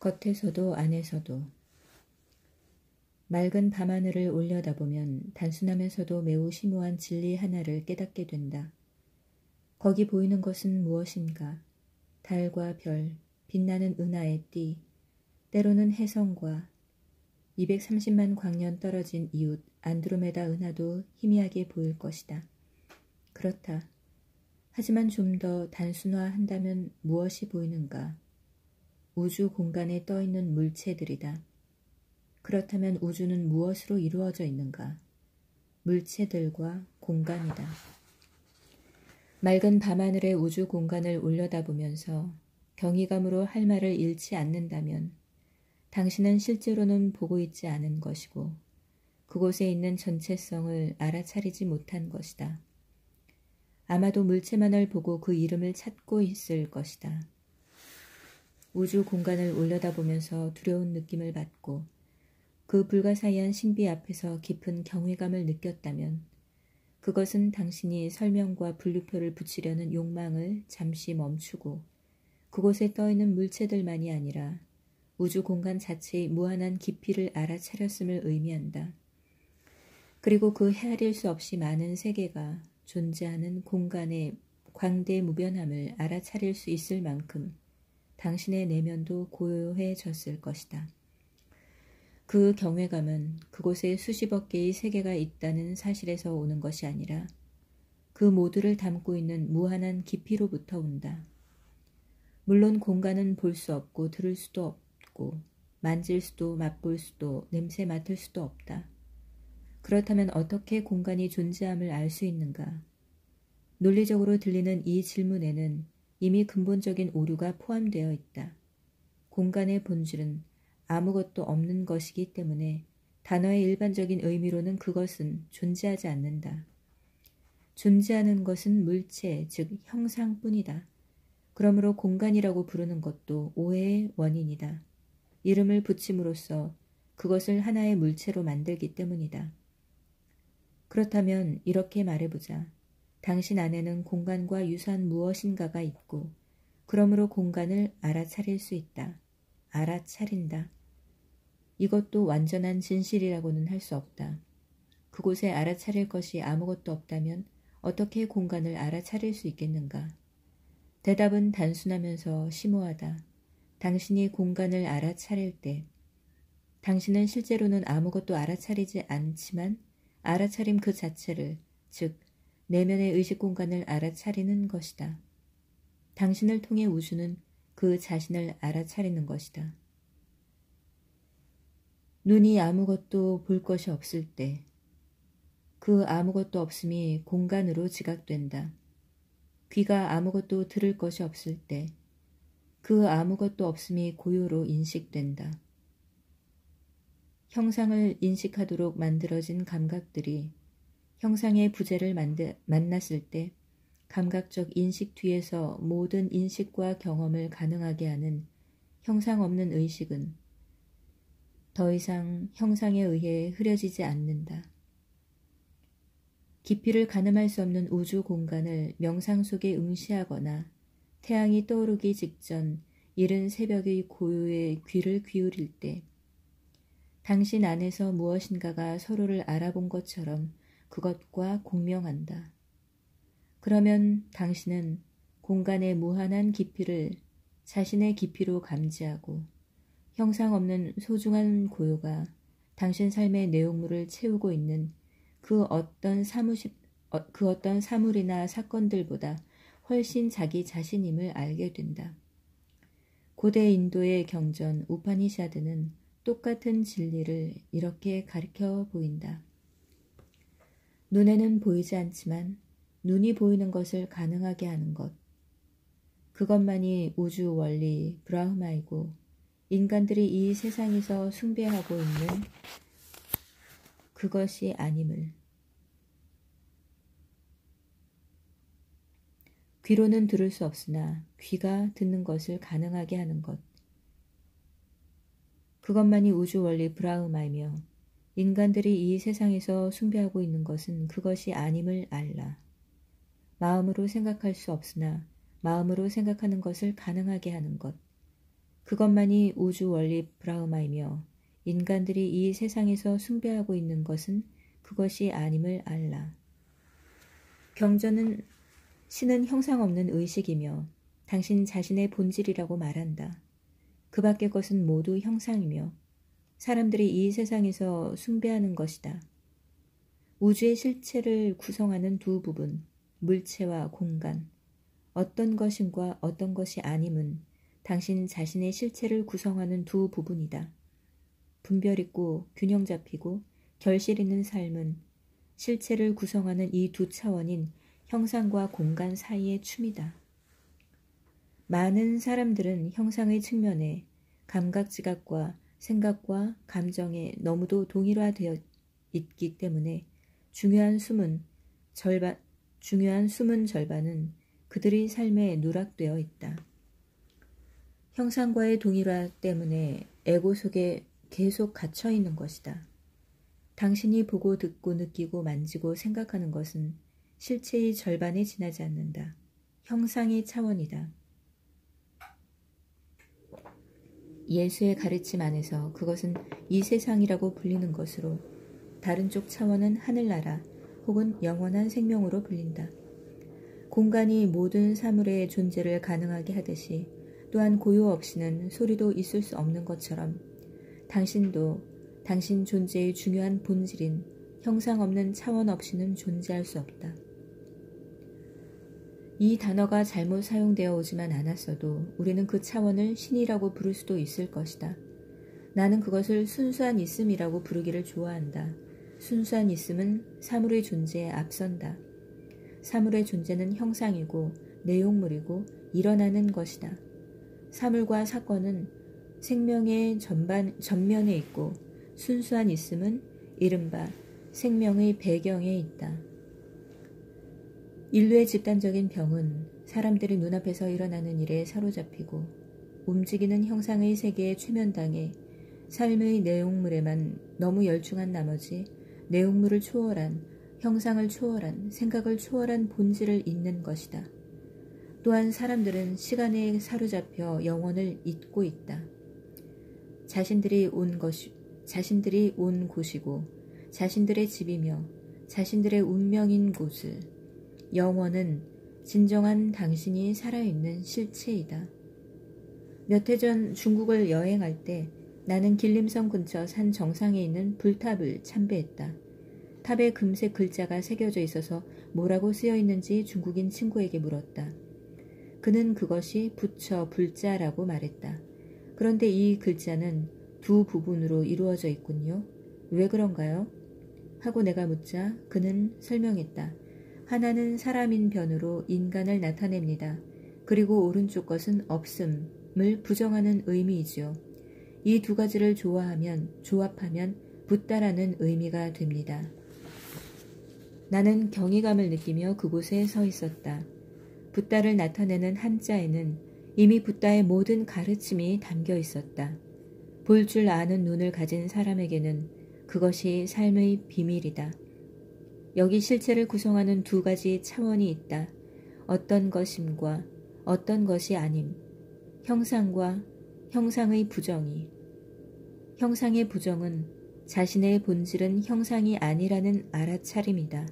겉에서도 안에서도. 맑은 밤하늘을 올려다보면 단순하면서도 매우 심오한 진리 하나를 깨닫게 된다. 거기 보이는 것은 무엇인가? 달과 별, 빛나는 은하의 띠, 때로는 혜성과 230만 광년 떨어진 이웃 안드로메다 은하도 희미하게 보일 것이다. 그렇다. 하지만 좀 더 단순화한다면 무엇이 보이는가? 우주 공간에 떠있는 물체들이다. 그렇다면 우주는 무엇으로 이루어져 있는가? 물체들과 공간이다. 맑은 밤하늘의 우주 공간을 올려다보면서 경이감으로 할 말을 잃지 않는다면 당신은 실제로는 보고 있지 않은 것이고 그곳에 있는 전체성을 알아차리지 못한 것이다. 아마도 물체만을 보고 그 이름을 찾고 있을 것이다. 우주 공간을 올려다보면서 두려운 느낌을 받고 그 불가사의한 신비 앞에서 깊은 경외감을 느꼈다면 그것은 당신이 설명과 분류표를 붙이려는 욕망을 잠시 멈추고 그곳에 떠있는 물체들만이 아니라 우주 공간 자체의 무한한 깊이를 알아차렸음을 의미한다. 그리고 그 헤아릴 수 없이 많은 세계가 존재하는 공간의 광대무변함을 알아차릴 수 있을 만큼 당신의 내면도 고요해졌을 것이다. 그 경외감은 그곳에 수십억 개의 세계가 있다는 사실에서 오는 것이 아니라 그 모두를 담고 있는 무한한 깊이로부터 온다. 물론 공간은 볼 수 없고 들을 수도 없고 만질 수도 맛볼 수도 냄새 맡을 수도 없다. 그렇다면 어떻게 공간이 존재함을 알 수 있는가? 논리적으로 들리는 이 질문에는 이미 근본적인 오류가 포함되어 있다. 공간의 본질은 아무것도 없는 것이기 때문에 단어의 일반적인 의미로는 그것은 존재하지 않는다. 존재하는 것은 물체, 즉 형상뿐이다. 그러므로 공간이라고 부르는 것도 오해의 원인이다. 이름을 붙임으로써 그것을 하나의 물체로 만들기 때문이다. 그렇다면 이렇게 말해보자. 당신 안에는 공간과 유사한 무엇인가가 있고 그러므로 공간을 알아차릴 수 있다. 알아차린다. 이것도 완전한 진실이라고는 할 수 없다. 그곳에 알아차릴 것이 아무것도 없다면 어떻게 공간을 알아차릴 수 있겠는가? 대답은 단순하면서 심오하다. 당신이 공간을 알아차릴 때 당신은 실제로는 아무것도 알아차리지 않지만 알아차림 그 자체를, 즉 내면의 의식 공간을 알아차리는 것이다. 당신을 통해 우주는 그 자신을 알아차리는 것이다. 눈이 아무것도 볼 것이 없을 때 그 아무것도 없음이 공간으로 지각된다. 귀가 아무것도 들을 것이 없을 때 그 아무것도 없음이 고요로 인식된다. 형상을 인식하도록 만들어진 감각들이 형상의 부재를 만났을 때 감각적 인식 뒤에서 모든 인식과 경험을 가능하게 하는 형상 없는 의식은 더 이상 형상에 의해 흐려지지 않는다. 깊이를 가늠할 수 없는 우주 공간을 명상 속에 응시하거나 태양이 떠오르기 직전 이른 새벽의 고요에 귀를 기울일 때 당신 안에서 무엇인가가 서로를 알아본 것처럼 그것과 공명한다. 그러면 당신은 공간의 무한한 깊이를 자신의 깊이로 감지하고 형상 없는 소중한 고요가 당신 삶의 내용물을 채우고 있는 그 어떤 사물이나 사건들보다 훨씬 자기 자신임을 알게 된다. 고대 인도의 경전 우파니샤드는 똑같은 진리를 이렇게 가르쳐 보인다. 눈에는 보이지 않지만 눈이 보이는 것을 가능하게 하는 것. 그것만이 우주 원리 브라흐마이고 인간들이 이 세상에서 숭배하고 있는 그것이 아님을. 귀로는 들을 수 없으나 귀가 듣는 것을 가능하게 하는 것. 그것만이 우주 원리 브라흐마이며 인간들이 이 세상에서 숭배하고 있는 것은 그것이 아님을 알라. 마음으로 생각할 수 없으나 마음으로 생각하는 것을 가능하게 하는 것. 그것만이 우주 원리 브라흐마이며 인간들이 이 세상에서 숭배하고 있는 것은 그것이 아님을 알라. 경전은 신은 형상 없는 의식이며 당신 자신의 본질이라고 말한다. 그 밖의 것은 모두 형상이며 사람들이 이 세상에서 숭배하는 것이다. 우주의 실체를 구성하는 두 부분, 물체와 공간, 어떤 것임과 어떤 것이 아님은 당신 자신의 실체를 구성하는 두 부분이다. 분별 있고 균형 잡히고 결실 있는 삶은 실체를 구성하는 이 두 차원인 형상과 공간 사이의 춤이다. 많은 사람들은 형상의 측면에 감각지각과 생각과 감정에 너무도 동일화되어 있기 때문에 중요한 숨은 절반은 그들의 삶에 누락되어 있다. 형상과의 동일화 때문에 에고 속에 계속 갇혀 있는 것이다. 당신이 보고 듣고 느끼고 만지고 생각하는 것은 실체의 절반에 지나지 않는다. 형상의 차원이다. 예수의 가르침 안에서 그것은 이 세상이라고 불리는 것으로 다른 쪽 차원은 하늘나라 혹은 영원한 생명으로 불린다. 공간이 모든 사물의 존재를 가능하게 하듯이 또한 고요 없이는 소리도 있을 수 없는 것처럼 당신도 당신 존재의 중요한 본질인 형상 없는 차원 없이는 존재할 수 없다. 이 단어가 잘못 사용되어 오지만 않았어도 우리는 그 차원을 신이라고 부를 수도 있을 것이다. 나는 그것을 순수한 있음이라고 부르기를 좋아한다. 순수한 있음은 사물의 존재에 앞선다. 사물의 존재는 형상이고 내용물이고 일어나는 것이다. 사물과 사건은 생명의 전면에 있고 순수한 있음은 이른바 생명의 배경에 있다. 인류의 집단적인 병은 사람들이 눈앞에서 일어나는 일에 사로잡히고 움직이는 형상의 세계에 최면당해 삶의 내용물에만 너무 열중한 나머지 내용물을 초월한, 형상을 초월한, 생각을 초월한 본질을 잊는 것이다. 또한 사람들은 시간에 사로잡혀 영혼을 잊고 있다. 자신들이 온 곳이고 자신들의 집이며 자신들의 운명인 곳을 영혼은 진정한 당신이 살아있는 실체이다. 몇 해 전 중국을 여행할 때 나는 길림성 근처 산 정상에 있는 불탑을 참배했다. 탑에 금색 글자가 새겨져 있어서 뭐라고 쓰여 있는지 중국인 친구에게 물었다. 그는 그것이 부처 불자라고 말했다. 그런데 이 글자는 두 부분으로 이루어져 있군요. 왜 그런가요? 하고 내가 묻자 그는 설명했다. 하나는 사람인 변으로 인간을 나타냅니다. 그리고 오른쪽 것은 없음을 부정하는 의미이지요. 이 두 가지를 조합하면 붓다라는 의미가 됩니다. 나는 경이감을 느끼며 그곳에 서 있었다. 붓다를 나타내는 한자에는 이미 붓다의 모든 가르침이 담겨 있었다. 볼 줄 아는 눈을 가진 사람에게는 그것이 삶의 비밀이다. 여기 실체를 구성하는 두 가지 차원이 있다. 어떤 것임과 어떤 것이 아님. 형상과 형상의 부정이. 형상의 부정은 자신의 본질은 형상이 아니라는 알아차림이다.